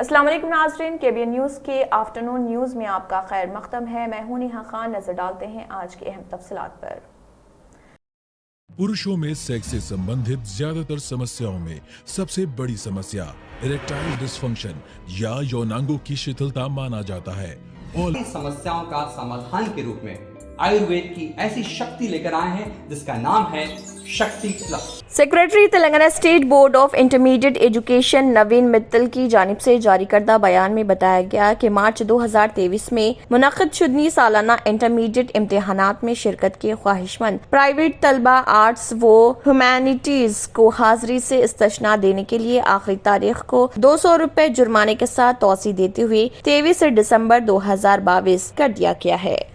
السلام علیکم ناظرین، KBN نیوز کے آفٹرنون نیوز میں آپ کا خیر مقدم ہے۔ میں ہوں نیہا خان۔ نظر ڈالتے ہیں آج کے اہم تفصیلات پر۔ पुरुषों में सेक्स से संबंधित ज्यादातर समस्याओं में सबसे बड़ी समस्या इरेक्टाइल डिसफंक्शन या यौनांगों की शिथिलता माना जाता है। और इन समस्याओं का समाधान के रूप में आयुर्वेद की ऐसी शक्ति लेकर आए हैं जिसका नाम है Shakti plus. Secretary Telangana state board of intermediate education Naveen Mittal की जानिब से जारी करदा बयान में बताया गया कि मार्च 2023 में मुनक्किद शुदनी सालाना इंटरमीडिएट इम्तिहानात में शिरकत के ख्वाहिशमंद प्राइवेट तलबा आर्ट्स व ह्यूमैनिटीज को हाजिरी से इस्तिस्ना देने के लिए आखिरी तारीख को 200 रुपए जुर्माने के साथ तौसी देते हुए 23 दिसंबर 2022 कर दिया गया है।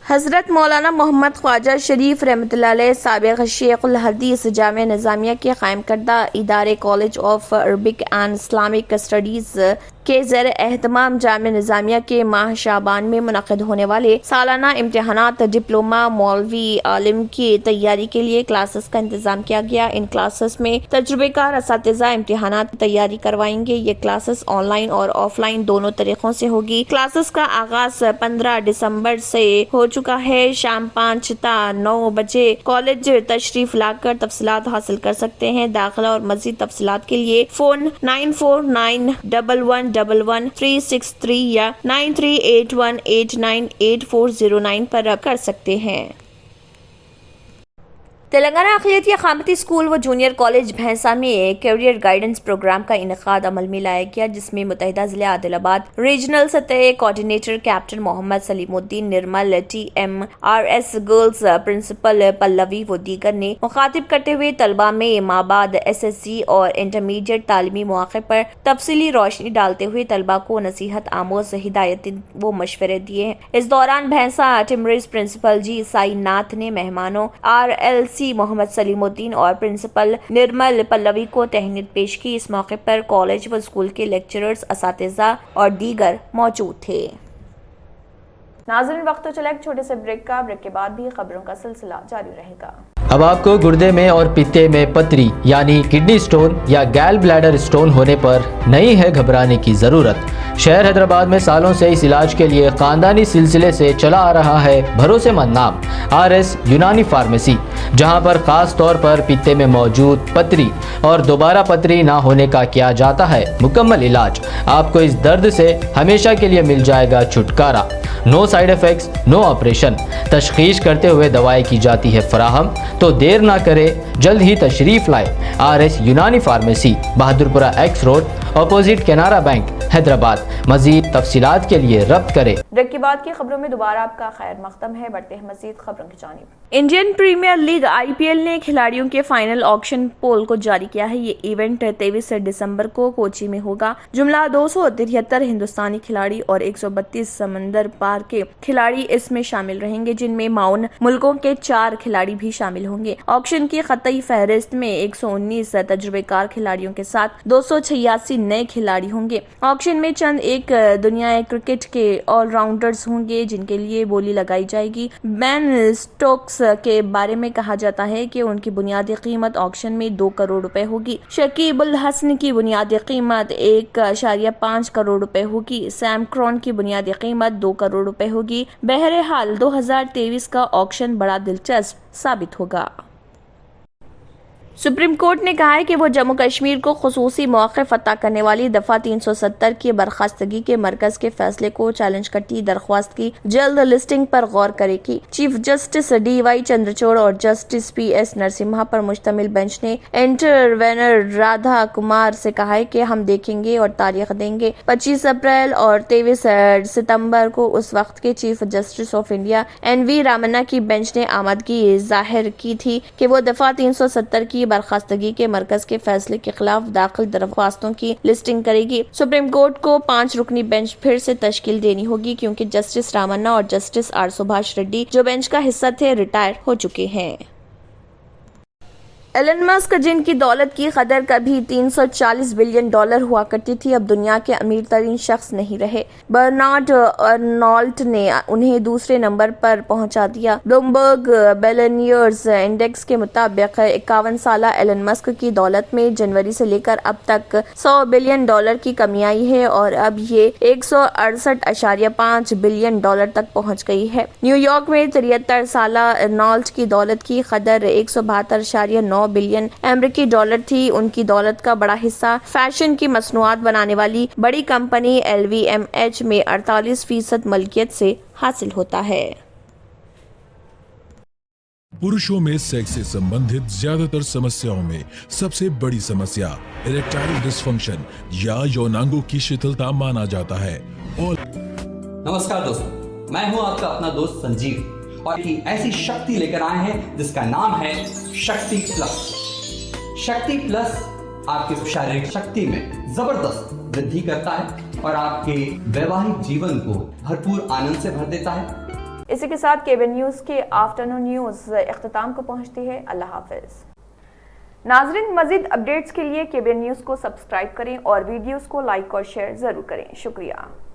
हज़रत मौलाना मोहम्मद ख्वाजा शरीफ रहमतुल्लाह अलैह साबिक़ शेख उल हदीस जामिया निज़ामिया के कायम करदा इदारे college of Arabic and Islamic studies के ज़ेर एहतमाम जामिया निज़ामिया के माह शाबान में मुनक़िद होने वाले सालाना इम्तिहानात डिप्लोमा मौलवी आलिम की तैयारी के लिए क्लासेस का इंतज़ाम किया गया। इन क्लासेस में तजुर्बेकार असातिज़ा इम्तिहानात तैयारी करवाएंगे। ये क्लासेस ऑनलाइन और ऑफलाइन दोनों तरीक़ों से होगी। क्लासेस का आगाज़ 15 दिसंबर से हो चुका है। शाम 5 ता 9 बजे कॉलेज तशरीफ लाकर तफसीलात हासिल कर सकते हैं। दाखिला और मज़ीद तफसीलात के लिए फ़ोन 9491111363 या 9381898409 पर कर सकते हैं। तेलंगाना अक़लियती अक़ामती स्कूल व जूनियर कॉलेज भैंसा में कैरियर गाइडेंस प्रोग्राम का इनेकाद अमल में लाया गया, जिसमें मुत्तहिदा ज़िला आदिलाबाद रीजनल सतह कोऑर्डिनेटर कैप्टन मोहम्मद सलीमुद्दीन निर्मल, TMRS गर्ल्स प्रिंसिपल पल्लवी व दीगर ने मुखातिब करते हुए तलबा में माबाद SSC और इंटरमीडिएट तालीमी मौक़े पर तफसीली रोशनी डालते हुए तलबा को नसीहत आमोज़ हिदायत व मशवरे दिए। इस दौरान भैंसा टिमरीज प्रिंसिपल जी साई नाथ ने मेहमानों RLC मोहम्मद सलीमुद्दीन और प्रिंसिपल निर्मल पल्लवी को तहनीत पेश की। इस मौके पर कॉलेज व स्कूल के लेक्चरर्स, असातिज़ा और दीगर मौजूद थे। नाज़रीन, वक्त तो चला एक छोटे से ब्रेक का। ब्रेक के बाद भी खबरों का सिलसिला जारी रहेगा। अब आपको गुर्दे में और पित्ते में पथरी यानी किडनी स्टोन या गैल ब्लैडर स्टोन होने पर नहीं है घबराने की ज़रूरत। शहर हैदराबाद में सालों से इस इलाज के लिए खानदानी सिलसिले से चला आ रहा है भरोसेमंद नाम RS यूनानी फार्मेसी, जहां पर खास तौर पर पित्ते में मौजूद पथरी और दोबारा पथरी ना होने का किया जाता है मुकम्मल इलाज। आपको इस दर्द से हमेशा के लिए मिल जाएगा छुटकारा। No side effects, no operation. तशखीस करते हुए दवाएं की जाती है फराहम। तो देर ना करे, जल्द ही तशरीफ लाए RS Unani pharmacy, Bahadurpura X road, opposite Canara bank, Hyderabad. मजीद तफसीलात के लिए रब्त करें। ब्रेक के बाद की खबरों में दोबारा आपका खैर मकदम है। बढ़ते हैं मजीद खबरों की जानिब। इंडियन प्रीमियर लीग IPL ने खिलाड़ियों के फाइनल ऑक्शन पोल को जारी किया है। ये इवेंट 23 दिसंबर को कोची में होगा। जुमला 273 हिंदुस्तानी खिलाड़ी और 132 समंदर पार के खिलाड़ी इसमें शामिल रहेंगे, जिनमें माउन मुल्कों के 4 खिलाड़ी भी शामिल होंगे। ऑक्शन की खतई फहरिस्त में 119 तजुर्बेकार खिलाड़ियों के साथ 286 नए खिलाड़ी होंगे। ऑक्शन में चंद एक दुनिया क्रिकेट के ऑलराउंडर्स होंगे जिनके लिए बोली लगाई जाएगी। बेन स्टोक्स के बारे में कहा जाता है कि उनकी बुनियादी कीमत ऑक्शन में 2 करोड़ रुपए होगी। शकीब उल हसन की बुनियादी कीमत 1.5 करोड़ रुपए होगी। सैम क्रॉन की बुनियादी कीमत 2 करोड़ रुपए होगी। बहरहाल 2023 का ऑक्शन बड़ा दिलचस्प साबित होगा। सुप्रीम कोर्ट ने कहा है कि वो जम्मू कश्मीर को खुसूसी मौक़िफ़ अता करने वाली दफ़ा 370 की बर्खास्तगी के मरकज़ के फैसले को चैलेंज करती दरख्वास्त की जल्द लिस्टिंग पर गौर करेगी। चीफ जस्टिस DY चंद्रचूड़ और जस्टिस PS नरसिम्हा पर मुश्तमिल बेंच ने इंटरवेनर राधा कुमार से कहा है कि हम देखेंगे और तारीख देंगे। 25 अप्रैल और 23 सितंबर को उस वक्त के chief justice of India NV Ramana की बेंच ने आमदगी जाहिर की थी कि वो दफ़ा 370 की बर्खास्तगी के मरकज के फैसले के खिलाफ दाखिल दरख्वास्तों की लिस्टिंग करेगी। सुप्रीम कोर्ट को 5 रुकनी बेंच फिर से तश्कील देनी होगी, क्योंकि जस्टिस रामन्ना और जस्टिस R सुभाष रेड्डी जो बेंच का हिस्सा थे रिटायर हो चुके हैं। ایلن ماسک جن کی دولت کی قدر کبھی $340 بلین ہوا کرتی تھی اب دنیا کے امیر ترین شخص نہیں رہے۔ برنارڈ ارنالٹ نے انہیں دوسرے نمبر پر پہنچا دیا۔ بلومبرگ بلینئرز انڈیکس کے مطابق 51 سالہ ایلن ماسک کی دولت میں جنوری سے لے کر اب تک $100 بلین کی کمی آئی ہے اور اب یہ $168.5 بلین تک پہنچ گئی ہے۔ نیو یارک میں 73 سالہ ارنالٹ کی دولت کی قدر $172.9 بلین امریکی تھی۔ ان کی دولت کا بڑا حصہ فیشن کی مصنوعات بنانے والی بڑی کمپنی LVMH میں 48% ملکیت سے حاصل ہوتا ہے۔ पुरुषों में सेक्स से संबंधित ज्यादातर समस्याओं में सबसे बड़ी समस्या इरेक्टाइल डिसफंक्शन या यौनांगों की शिथिलता माना जाता है। और नमस्कार दोस्तों, मैं हूं आपका अपना दोस्त संजीव और एक ऐसी शक्ति लेकर आए हैं जिसका नाम है शक्ति प्लस। शक्ति प्लस आपकी शारीरिक शक्ति में जबरदस्त वृद्धि करता है और आपके वैवाहिक जीवन को भरपूर आनंद से भर देता है। اسی کے ساتھ KBN نیوز کے آفٹرنون نیوز اختتام کو پہنچتی ہے۔ اللہ حافظ۔ ناظرین، مزید اپڈیٹس کے لیے KBN نیوز کو سبسکرائب کریں اور ویڈیوز کو لائک اور شیئر ضرور کریں۔ شکریہ۔